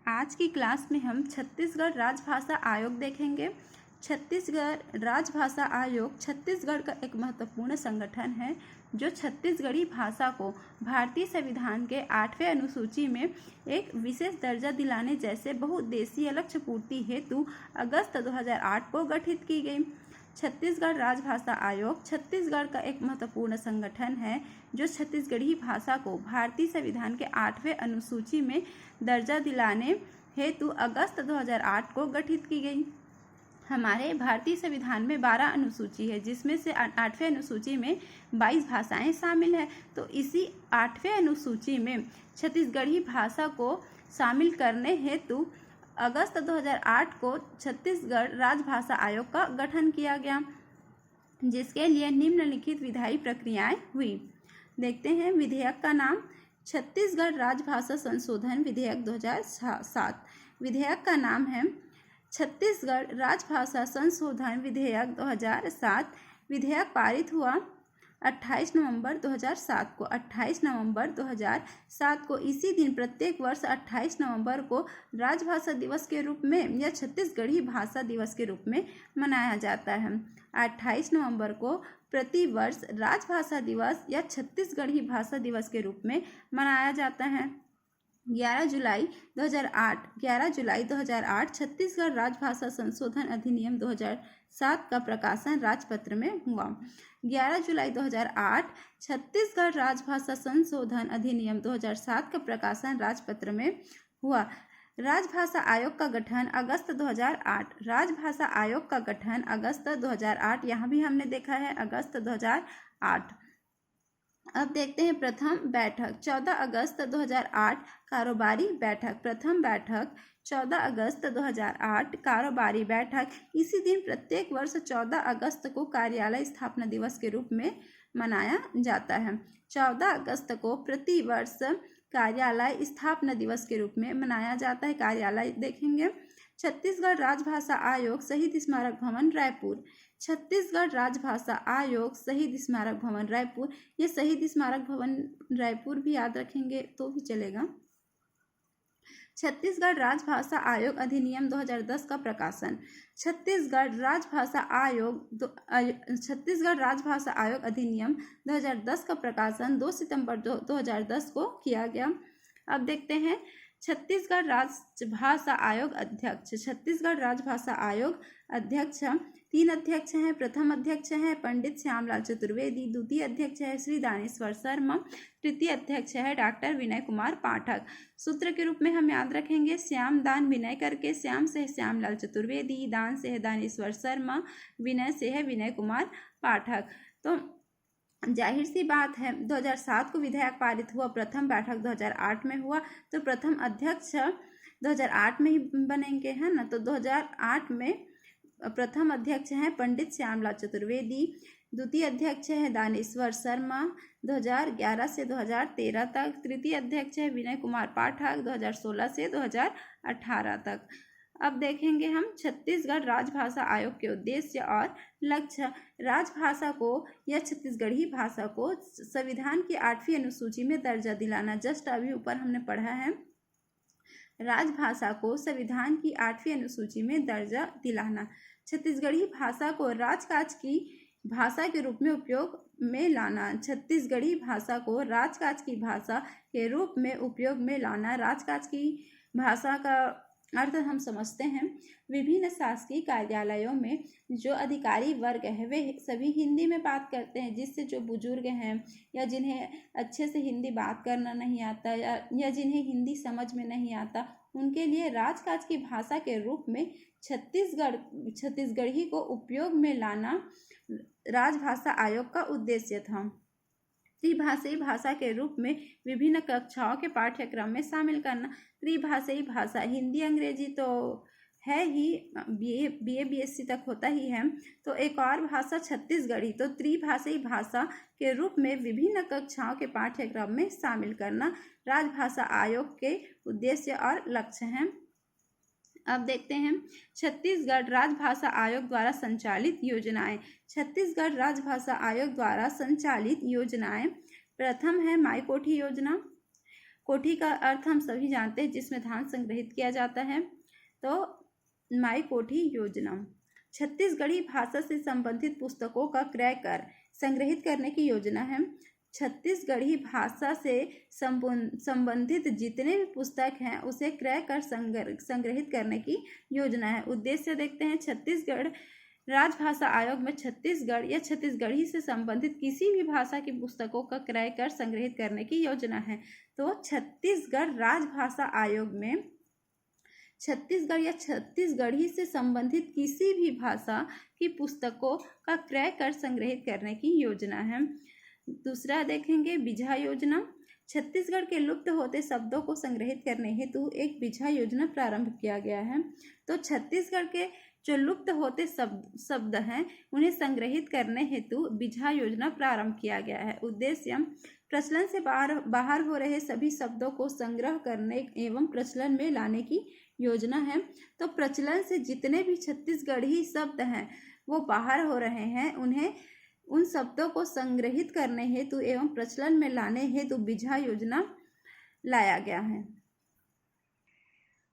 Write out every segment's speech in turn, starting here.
आज की क्लास में हम छत्तीसगढ़ राजभाषा आयोग देखेंगे। छत्तीसगढ़ राजभाषा आयोग छत्तीसगढ़ का एक महत्वपूर्ण संगठन है जो छत्तीसगढ़ी भाषा को भारतीय संविधान के 8वें अनुसूची में एक विशेष दर्जा दिलाने जैसे बहुउद्देशीय लक्ष्य पूर्ति हेतु अगस्त 2008 को गठित की गई। छत्तीसगढ़ राजभाषा आयोग छत्तीसगढ़ का एक महत्वपूर्ण संगठन है जो छत्तीसगढ़ी भाषा को भारतीय संविधान के 8वें अनुसूची में दर्जा दिलाने हेतु अगस्त 2008 को गठित की गई। हमारे भारतीय संविधान में 12 अनुसूची है जिसमें से 8वें अनुसूची में 22 भाषाएं शामिल हैं। तो इसी 8वें अनुसूची में छत्तीसगढ़ी भाषा को शामिल करने हेतु अगस्त 2008 को छत्तीसगढ़ राजभाषा आयोग का गठन किया गया, जिसके लिए निम्नलिखित विधायी प्रक्रियाएं हुई। देखते हैं विधेयक का नाम छत्तीसगढ़ राजभाषा संशोधन विधेयक 2007। विधेयक का नाम है छत्तीसगढ़ राजभाषा संशोधन विधेयक 2007। विधेयक पारित हुआ 28 नवंबर 2007 को। 28 नवंबर 2007 को इसी दिन प्रत्येक वर्ष 28 नवंबर को राजभाषा दिवस के रूप में या छत्तीसगढ़ी भाषा दिवस के रूप में मनाया जाता है। 28 नवंबर को प्रति वर्ष राजभाषा दिवस या छत्तीसगढ़ी भाषा दिवस के रूप में मनाया जाता है। 11 जुलाई 2008 छत्तीसगढ़ राजभाषा संशोधन अधिनियम 2007 का प्रकाशन राजपत्र में हुआ। 11 जुलाई 2008 छत्तीसगढ़ राजभाषा संशोधन अधिनियम 2007 का प्रकाशन राजपत्र में हुआ। राजभाषा आयोग का गठन अगस्त 2008। राजभाषा आयोग का गठन अगस्त 2008, यहाँ भी हमने देखा है अगस्त 2008। अब देखते हैं प्रथम बैठक 14 अगस्त 2008 कारोबारी बैठक। प्रथम बैठक 14 अगस्त 2008 कारोबारी बैठक। इसी दिन प्रत्येक वर्ष 14 अगस्त को कार्यालय स्थापना दिवस के रूप में मनाया जाता है। 14 अगस्त को प्रति वर्ष कार्यालय स्थापना दिवस के रूप में मनाया जाता है। कार्यालय देखेंगे छत्तीसगढ़ राजभाषा आयोग शहीद स्मारक भवन रायपुर। छत्तीसगढ़ राजभाषा आयोग शहीद स्मारक भवन रायपुर। ये शहीद स्मारक भवन रायपुर भी याद रखेंगे तो भी चलेगा। छत्तीसगढ़ राजभाषा आयोग अधिनियम 2010 का प्रकाशन। छत्तीसगढ़ राजभाषा आयोग अधिनियम 2010 का प्रकाशन 2 सितंबर 2010 को किया गया। अब देखते हैं छत्तीसगढ़ राजभाषा आयोग अध्यक्ष। छत्तीसगढ़ राजभाषा आयोग अध्यक्ष 3 अध्यक्ष हैं। प्रथम अध्यक्ष हैं पंडित श्यामलाल चतुर्वेदी। द्वितीय अध्यक्ष है श्री दानेश्वर शर्मा। तृतीय अध्यक्ष है डॉक्टर विनय कुमार पाठक। सूत्र के रूप में हम याद रखेंगे श्याम दान विनय करके, श्याम से है श्यामलाल चतुर्वेदी, दान से है दानेश्वर शर्मा, विनय से है विनय कुमार पाठक। तो जाहिर सी बात है 2007 को विधेयक पारित हुआ, प्रथम बैठक 2008 में हुआ, तो प्रथम अध्यक्ष 2008 में ही बनेंगे, है ना। तो 2008 में प्रथम अध्यक्ष हैं पंडित श्यामलाल चतुर्वेदी। द्वितीय अध्यक्ष है दानेश्वर शर्मा 2011 से 2013 तक। तृतीय अध्यक्ष है विनय कुमार पाठक 2016 से 2018 तक। अब देखेंगे हम छत्तीसगढ़ राजभाषा आयोग के उद्देश्य और लक्ष्य। राजभाषा को या छत्तीसगढ़ी भाषा को संविधान की 8वीं अनुसूची में दर्जा दिलाना। जस्ट अभी ऊपर हमने पढ़ा है राजभाषा को संविधान की 8वीं अनुसूची में दर्जा दिलाना। छत्तीसगढ़ी भाषा को राजकाज की भाषा के रूप में उपयोग में लाना। छत्तीसगढ़ी भाषा को राजकाज की भाषा के रूप में उपयोग में लाना। राजकाज की भाषा का अर्थ हम समझते हैं विभिन्न शासकीय कार्यालयों में जो अधिकारी वर्ग है वे सभी हिंदी में बात करते हैं, जिससे जो बुजुर्ग हैं या जिन्हें अच्छे से हिंदी बात करना नहीं आता या जिन्हें हिंदी समझ में नहीं आता, उनके लिए राजकाज की भाषा के रूप में छत्तीसगढ़ी को उपयोग में लाना राजभाषा आयोग का उद्देश्य था। त्रिभाषाई भाषा के रूप में विभिन्न कक्षाओं के पाठ्यक्रम में शामिल करना। त्रिभाषाई भाषा हिंदी अंग्रेजी तो है ही, बीए बीएससी तक होता ही है, तो एक और भाषा छत्तीसगढ़ी। तो त्रिभाषाई भाषा के रूप में विभिन्न कक्षाओं के पाठ्यक्रम में शामिल करना राजभाषा आयोग के उद्देश्य और लक्ष्य हैं। अब देखते हैं छत्तीसगढ़ राजभाषा आयोग द्वारा संचालित योजनाएं। छत्तीसगढ़ राजभाषा आयोग द्वारा संचालित योजनाएं। प्रथम है माई कोठी योजना। कोठी का अर्थ हम सभी जानते हैं, जिसमें धान संग्रहित किया जाता है। तो माई कोठी योजना। छत्तीसगढ़ी भाषा से संबंधित पुस्तकों का क्रय कर संग्रहित करने की योजना है। छत्तीसगढ़ी भाषा से संबंधित जितने भी पुस्तक हैं उसे क्रय कर संग्रहित करने की योजना है। उद्देश्य देखते हैं। छत्तीसगढ़ राजभाषा आयोग में छत्तीसगढ़ या छत्तीसगढ़ी से संबंधित किसी भी भाषा की पुस्तकों का क्रय कर संग्रहित करने की योजना है। तो छत्तीसगढ़ राजभाषा आयोग में छत्तीसगढ़ या छत्तीसगढ़ी से संबंधित किसी भी भाषा की पुस्तकों का क्रय कर संग्रहित करने की योजना है। दूसरा देखेंगे बिझा योजना। छत्तीसगढ़ के लुप्त होते शब्दों को संग्रहित करने हेतु एक बिझा योजना प्रारंभ किया गया है। तो छत्तीसगढ़ के जो लुप्त होते शब्द हैं उन्हें संग्रहित करने हेतु बिझा योजना प्रारंभ किया गया है। उद्देश्य प्रचलन से बाहर हो रहे सभी शब्दों को संग्रह करने एवं प्रचलन में लाने की योजना है। तो प्रचलन से जितने भी छत्तीसगढ़ी शब्द हैं वो बाहर हो रहे हैं, उन्हें उन शब्दों को संग्रहित करने हेतु एवं प्रचलन में लाने हेतु बिझा योजना लाया गया है।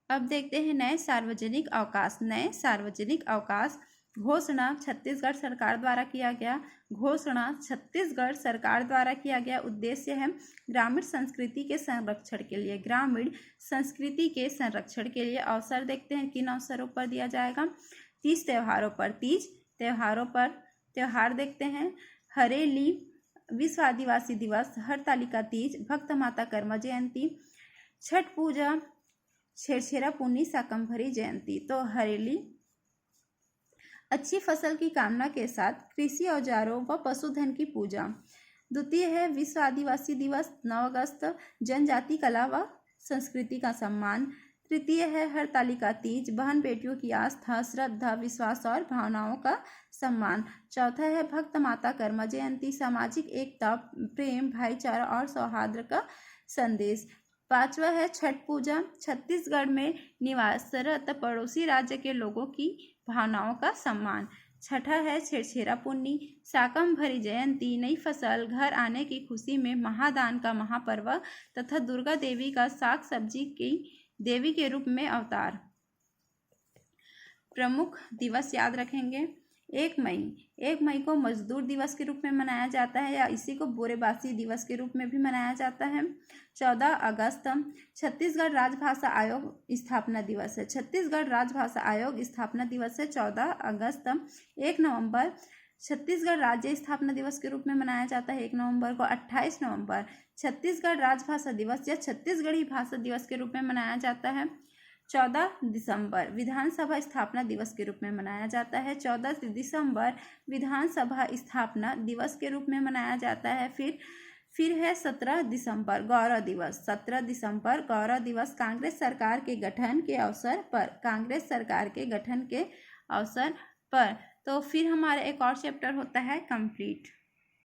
अब देखते हैं नए सार्वजनिक अवकाश। नए सार्वजनिक अवकाश घोषणा छत्तीसगढ़ सरकार द्वारा किया गया। घोषणा छत्तीसगढ़ सरकार द्वारा किया गया। उद्देश्य है ग्रामीण संस्कृति के संरक्षण के लिए। ग्रामीण संस्कृति के संरक्षण के लिए अवसर देखते हैं किन अवसरों पर दिया जाएगा। तीज त्योहारों पर। तीज त्योहारों पर त्योहार देखते हैं। हरेली, विश्व आदिवासी दिवस, हरतालिका तीज, भक्त माता कर्मा जयंती, छठ पूजा, छेरछेरा पुन्नी, शाकंभरी जयंती। तो हरेली अच्छी फसल की कामना के साथ कृषि औजारों व पशुधन की पूजा। द्वितीय है विश्व आदिवासी दिवस 9 अगस्त, जनजाति कला व संस्कृति का सम्मान। तृतीय है हरतालिका तीज, बहन बेटियों की आस्था, श्रद्धा, विश्वास और भावनाओं का सम्मान। चौथा है भक्त माता कर्मा जयंती, सामाजिक एकता, प्रेम, भाईचारा और सौहार्द का संदेश। पांचवा है छठ पूजा, छत्तीसगढ़ में निवासरत पड़ोसी राज्य के लोगों की भावनाओं का सम्मान। छठा है छेरछेरा पुन्नी, शाकंभरी जयंती, नई फसल घर आने की खुशी में महादान का महापर्व तथा दुर्गा देवी का साग सब्जी की देवी के रूप में अवतार। प्रमुख दिवस याद रखेंगे। 1 मई को मजदूर दिवस के रूप में मनाया जाता है या इसी को बोरेबासी दिवस के रूप में भी मनाया जाता है। 14 अगस्त छत्तीसगढ़ राजभाषा आयोग स्थापना दिवस है। छत्तीसगढ़ राजभाषा आयोग स्थापना दिवस है 14 अगस्त। 1 नवंबर छत्तीसगढ़ राज्य स्थापना दिवस के रूप में मनाया जाता है 1 नवंबर को। 28 नवंबर छत्तीसगढ़ राजभाषा दिवस या छत्तीसगढ़ी भाषा दिवस के रूप में मनाया जाता है। 14 दिसंबर विधानसभा स्थापना दिवस के रूप में मनाया जाता है। 14 दिसंबर विधानसभा स्थापना दिवस के रूप में मनाया जाता है। फिर है 17 दिसंबर गौरव दिवस। 17 दिसंबर गौरव दिवस कांग्रेस सरकार के गठन के अवसर पर। कांग्रेस सरकार के गठन के अवसर पर। तो फिर हमारा एक और चैप्टर होता है कंप्लीट।